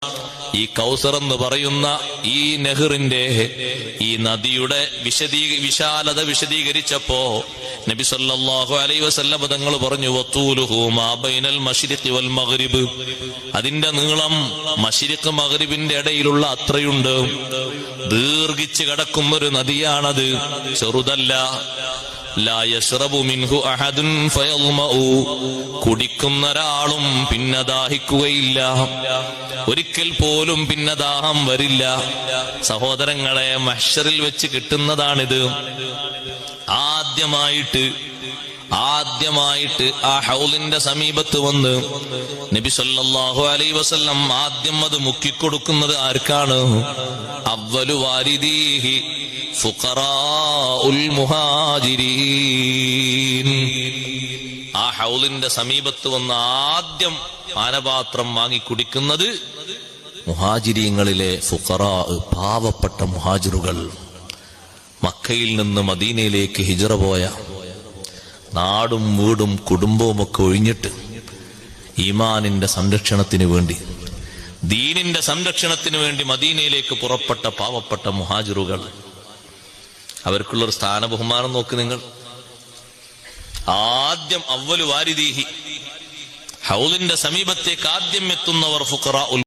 ഈ കൗസർ എന്ന് പറയുന്ന ഈ നെഹ്റിന്റെ ഈ നദിയുടെ വിശാലത വിശദീകരിച്ചപ്പോ നബി സല്ലല്ലാഹു അലൈഹി വസല്ലം തങ്ങൾ പറഞ്ഞു വത്തൂലുഹു മാ ബൈനൽ മശ്രിഖി വൽ മഗ്രിബ്, അതിന്റെ നീളം മശ്രിഖ് മഗ്രിബിന്റെ ഇടയിലുള്ള അത്രയുണ്ട്. ദീർഘിച്ച് കിടക്കും ഒരു നദിയാണത്, ചെറുതല്ല. ലാ യശ്റബു മിൻഹു അഹദുൻ ഫയൽമഉ, കുടിക്കുന്ന ഒരാളും പിന്നെ ദാഹിക്കുകയില്ല, ഒരിക്കൽ പോലും പിന്നെ ദാഹം വരില്ല. സഹോദരങ്ങളെ, മഹ്ശറിൽ വെച്ച് കിട്ടുന്നതാണിത്. ആദ്യമായിട്ട് ആ ഹൗലിന്റെ സമീപത്ത് വന്ന് നബി സല്ലല്ലാഹു അലൈഹി വസല്ലം ആദ്യം അത് മുക്കിക്കൊടുക്കുന്നത് ആർക്കാണ്? അവ്വലു വാരിദീഹി ഫുഖറാഉൽ മുഹാജിരീൻ. ആ ഹൗലിന്റെ സമീപത്ത് വന്ന് ആദ്യം പാനപാത്രം വാങ്ങി കുടിക്കുന്നത് മുഹാജിരീങ്ങളിലെ ഫുഖറാ, പാവപ്പെട്ട മുഹാജിറുകൾ. മക്കയിൽ നിന്ന് മദീനയിലേക്ക് ഹിജ്റ പോയ, നാടും വീടും കുടുംബവുമൊക്കെ ഒഴിഞ്ഞിട്ട് ഈമാനിന്റെ സംരക്ഷണത്തിന് വേണ്ടി, ദീനിന്റെ സംരക്ഷണത്തിന് വേണ്ടി മദീനയിലേക്ക് പുറപ്പെട്ട പാവപ്പെട്ട മുഹാജിറുകൾ. അവർക്കുള്ളൊരു സ്ഥാന ബഹുമാനം നോക്ക് നിങ്ങൾ. ആദ്യം അവ്വലു വാരിദീഹി, ഹൗലിന്റെ സമീപത്തേക്ക് ആദ്യം എത്തുന്നവർ ഫുഖറാഉൽ